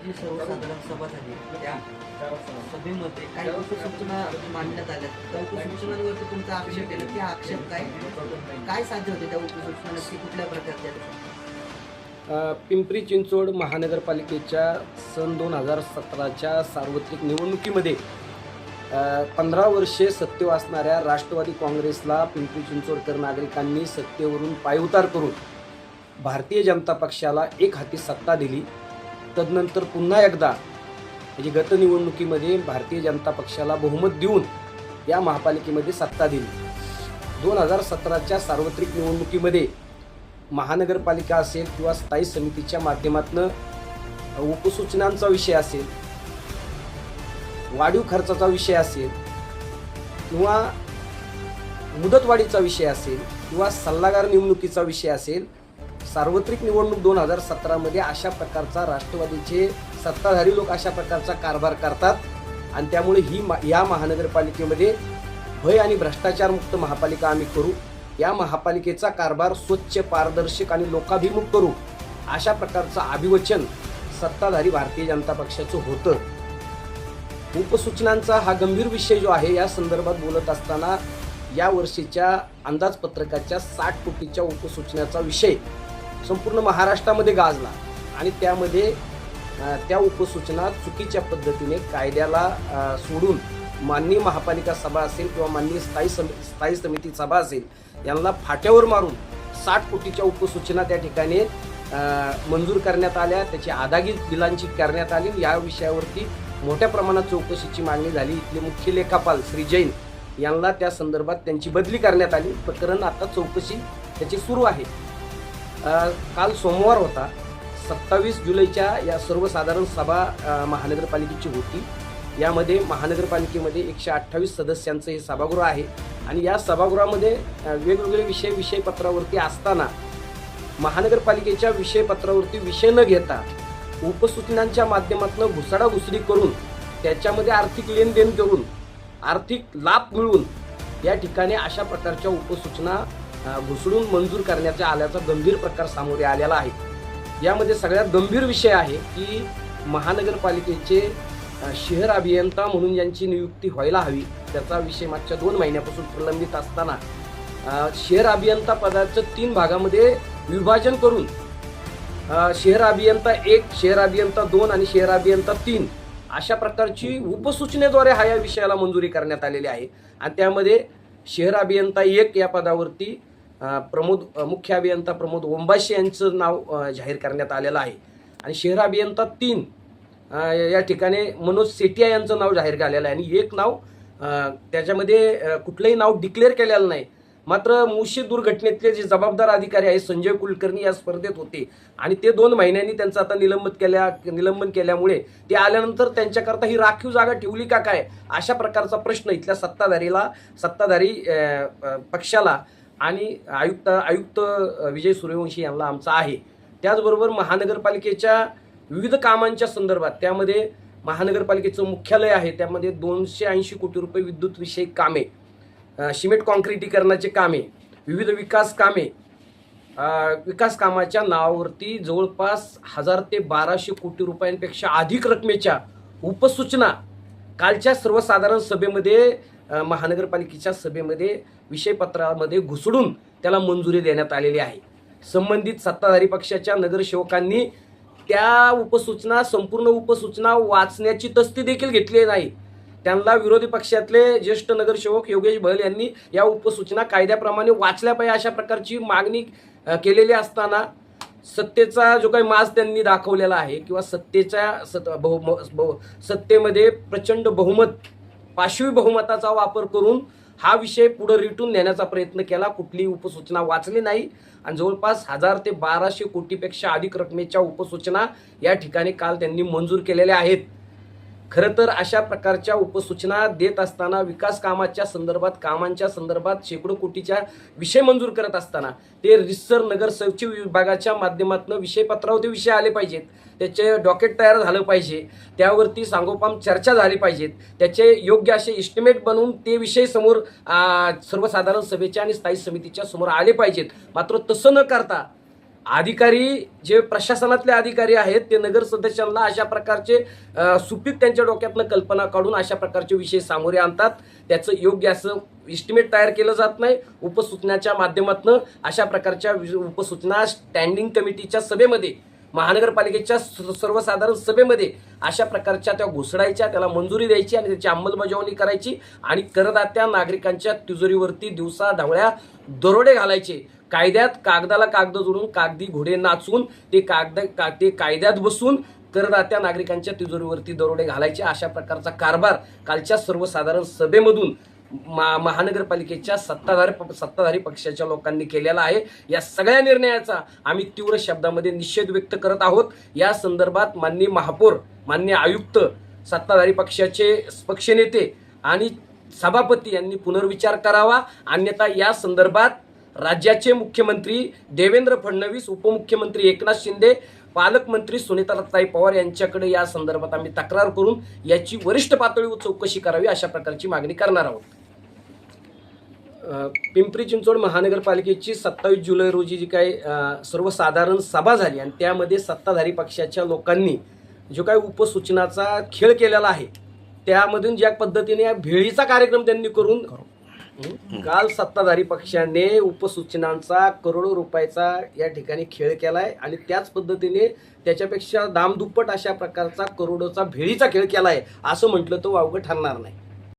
जी सर्वसाधारण सभा झाली त्या सभेमध्ये काही उपसूचना मांडण्यात आल्या. त्या उपसूचनांवरती तुमचा आक्षेप केला. त्या आक्षेप काय साध्य होते त्या उपसूचना नक्की कुठल्या प्रकारच्या? पिंपरी चिंचवड महानगरपालिकेच्या सन 2017च्या सार्वत्रिक निवडणुकीमध्ये 15 वर्षे सत्तेवर असणाऱ्या राष्ट्रवादी काँग्रेसला पिंपरी चिंचवडकर नागरिकांनी सत्तेवरून पायउतार करून भारतीय जनता पक्षाला एक हाती सत्ता दिली. तदनंतर पुन्हा एकदा म्हणजे गत निवडणुकीमध्ये भारतीय जनता पक्षाला बहुमत देऊन या महापालिकेमध्ये सत्ता दिली. 2017च्या सार्वत्रिक निवडणुकीमध्ये महानगरपालिका असेल किंवा स्थायी समितीच्या माध्यमातून उपसूचनांचा विषय असेल, वाढीव खर्चाचा विषय असेल किंवा मुदतवाढीचा विषय असेल किंवा सल्लागार निवडणुकीचा विषय असेल, सार्वत्रिक निवडणूक 2017मध्ये अशा प्रकारचा राष्ट्रवादीचे सत्ताधारी लोक अशा प्रकारचा कारभार करतात आणि त्यामुळे या महानगरपालिकेमध्ये भय आणि भ्रष्टाचारमुक्त महापालिका आम्ही करू, या महापालिकेचा कारभार स्वच्छ, पारदर्शक आणि लोकाभिमुख करू, अशा प्रकारचं अभिवचन सत्ताधारी भारतीय जनता पक्षाचं होतं. उपसूचनांचा हा गंभीर विषय जो आहे या संदर्भात बोलत असताना या वर्षीच्या अंदाजपत्रकाच्या 60 कोटीच्या उपसूचनाचा विषय संपूर्ण महाराष्ट्रामध्ये गाजला आणि त्यामध्ये त्या उपसूचना चुकीच्या पद्धतीने कायद्याला सोडून माननीय महापालिका सभा असेल किंवा माननीय स्थायी समिती सभा असेल यांना फाट्यावर मारून 60 कोटीच्या उपसूचना त्या ठिकाणी मंजूर करण्यात आल्या. त्याची अदागी बिलांची करण्यात आली. या विषयावरती मोठ्या प्रमाणात चौकशीची मागणी झाली. इथले मुख्य लेखापाल श्री जैन यांना त्या संदर्भात त्यांची बदली करण्यात आली. प्रकरण आता चौकशी त्याची सुरू आहे. काल सोमवार होता. 27 जुलैच्या या सर्वसाधारण सभा महानगरपालिकेची होती. यामध्ये महानगरपालिकेमध्ये 128 सदस्यांचं हे सभागृह आहे आणि या सभागृहामध्ये वेगवेगळे विषयपत्रावरती असताना महानगरपालिकेच्या विषयपत्रावरती विषय न घेता उपसूचनांच्या माध्यमातून घुसाडाघुसडी करून त्याच्यामध्ये आर्थिक लेनदेन करून आर्थिक लाभ मिळवून या ठिकाणी अशा प्रकारच्या उपसूचना घुसडून मंजूर करण्याचा आल्याचा गंभीर प्रकार सामोरे आलेला आहे. यामध्ये सगळ्यात गंभीर विषय आहे की महानगरपालिकेचे शहर अभियंता म्हणून यांची नियुक्ती व्हायला हवी, त्याचा विषय मागच्या 2 महिन्यापासून प्रलंबित असताना शहर अभियंता पदाचं 3 भागामध्ये विभाजन करून शहर अभियंता 1, शहर अभियंता 2 आणि शहर अभियंता 3 अशा प्रकारची उपसूचनेद्वारे या विषयाला मंजुरी करण्यात आलेली आहे. आणि त्यामध्ये शहर अभियंता 1 या पदावरती मुख्य अभियंता प्रमोद ओंबाशे यांचं नाव जाहीर करण्यात आलेलं आहे आणि शहर अभियंता 3 या ठिकाणी मनोज सेठिया यांचं नाव जाहीर झालेलं आहे आणि एक नाव त्याच्यामध्ये कुठलंही नाव डिक्लेअर केलेलं नाही. मात्र मुळशी दुर्घटनेतले जे जबाबदार अधिकारी आहे संजय कुलकर्णी या स्पर्धेत होते आणि ते 2 महिन्यांनी त्यांचं आता निलंबन केल्यामुळे ते आल्यानंतर त्यांच्याकरता ही राखीव जागा ठेवली का काय अशा प्रकारचा प्रश्न इथल्या सत्ताधारी पक्षाला आणि आयुक्त विजय सूर्यवंशी यांना आमचा आहे. त्याचबरोबर महानगरपालिकेच्या विविध कामांच्या संदर्भात त्यामध्ये महानगरपालिकेचं मुख्यालय आहे, त्यामध्ये 280 कोटी रुपये विद्युत विषयक कामे, सिमेंट कॉन्क्रिटीकरणाचे कामे, विविध विकास कामाच्या नावावरती जवळपास 1000 ते 1200 कोटी रुपयांपेक्षा अधिक रकमेच्या उपसूचना कालच्या सर्वसाधारण सभेमध्ये महानगरपालिकेच्या सभेमध्ये विषयपत्रामध्ये घुसडून त्याला मंजुरी देण्यात आलेली आहे. संबंधित सत्ताधारी पक्षाच्या नगरसेवकांनी त्या संपूर्ण उपसूचना वाचण्याची तस्ती देखील घेतली नाही. त्यांना विरोधी पक्षातले ज्येष्ठ नगरसेवक योगेश बहल यांनी या उपसूचना कायद्याप्रमाणे वाचल्या पाहिजे अशा प्रकारची मागणी केलेली असताना सत्तेचा जो काही माज त्यांनी दाखवलेला आहे किंवा सत्तेमध्ये प्रचंड बहुमत, पाशवी बहुमताचा वापर करून हा विषय पुढे रेटून नेण्याचा प्रयत्न केला. कुठलीही उपसूचना वाचली नाही आणि जवळपास 1000 ते 1200 कोटीपेक्षा अधिक रकमेच्या उपसूचना या ठिकाणी काल त्यांनी मंजूर केलेल्या आहेत. खरं तर अशा प्रकारच्या उपसूचना देत असताना विकास कामांच्या संदर्भात शेकडो कोटीच्या विषय मंजूर करत असताना ते रितसर नगर सचिव विभागाच्या माध्यमातून विषयपत्रावरती विषय आले पाहिजेत, त्याचे डॉकेट तयार झालं पाहिजे, त्यावरती सांगोपांग चर्चा झाली पाहिजेत, त्याचे योग्य असे इस्टिमेट बनवून ते विषय समोर सर्वसाधारण सभेच्या आणि स्थायी समितीच्या समोर आले पाहिजेत. मात्र तसं न करता अधिकारी जे प्रशासनातले अधिकारी आहेत ते नगर सदस्यांना अशा प्रकारचे सुपीक त्यांच्या डोक्यातनं कल्पना काढून अशा प्रकारचे विषय सामोरे आणतात. त्याचं योग्य असं इस्टिमेट तयार केलं जात नाही. उपसूचनाच्या माध्यमातून अशा प्रकारच्या उपसूचना स्टँडिंग कमिटीच्या सभेमध्ये, महानगरपालिकेच्या सर्वसाधारण सभेमध्ये अशा प्रकारच्या त्या घुसडायच्या, त्याला मंजुरी द्यायची आणि त्याची अंमलबजावणी करायची आणि करदात्या नागरिकांच्या तिजोरीवरती दिवसा ढवळ्या दरोडे घालायचे. कायद्यात कागदाला कागद जोडून कागदी घोडे नाचून ते कायद्यात बसून करदात्या नागरिकांच्या तिजोरीवरती दरोडे घालायचे. अशा प्रकारचा कारभार कालच्या सर्वसाधारण सभेमधून महानगरपालिकेच्या सत्ताधारी पक्षाच्या लोकांनी केलेला आहे. या सगळ्या निर्णयाचा आम्ही तीव्र शब्दामध्ये निषेध व्यक्त करत आहोत. या संदर्भात माननीय महापौर, माननीय आयुक्त, सत्ताधारी पक्षाचे पक्षनेते आणि सभापती यांनी पुनर्विचार करावा. अन्यथा या संदर्भात राज्याचे मुख्यमंत्री देवेंद्र फडणवीस, उपमुख्यमंत्री एकनाथ शिंदे, पालकमंत्री सुनीताताई पवार यांच्याकडे या संदर्भात आम्ही तक्रार करून याची वरिष्ठ पातळीवर चौकशी करावी अशा प्रकारची मागणी करणार आहोत. पिंपरी चिंचवड महानगरपालिकेची 27 जुलै रोजी जी काही सर्वसाधारण सभा झाली आणि त्यामध्ये सत्ताधारी पक्षाच्या लोकांनी जो काही उपसूचनाचा खेळ केलेला आहे, त्यामधून ज्या पद्धतीने भेळीचा कार्यक्रम त्यांनी करून काल सत्ताधारी पक्षाने उपसूचनांचा करोडो रुपयाचा या ठिकाणी खेळ केलाय आणि त्याच पद्धतीने त्याच्यापेक्षा दामदुप्पट अशा प्रकारचा करोडोचा भेळीचा खेळ केलाय असं म्हटलं तर वावगं ठरणार नाही.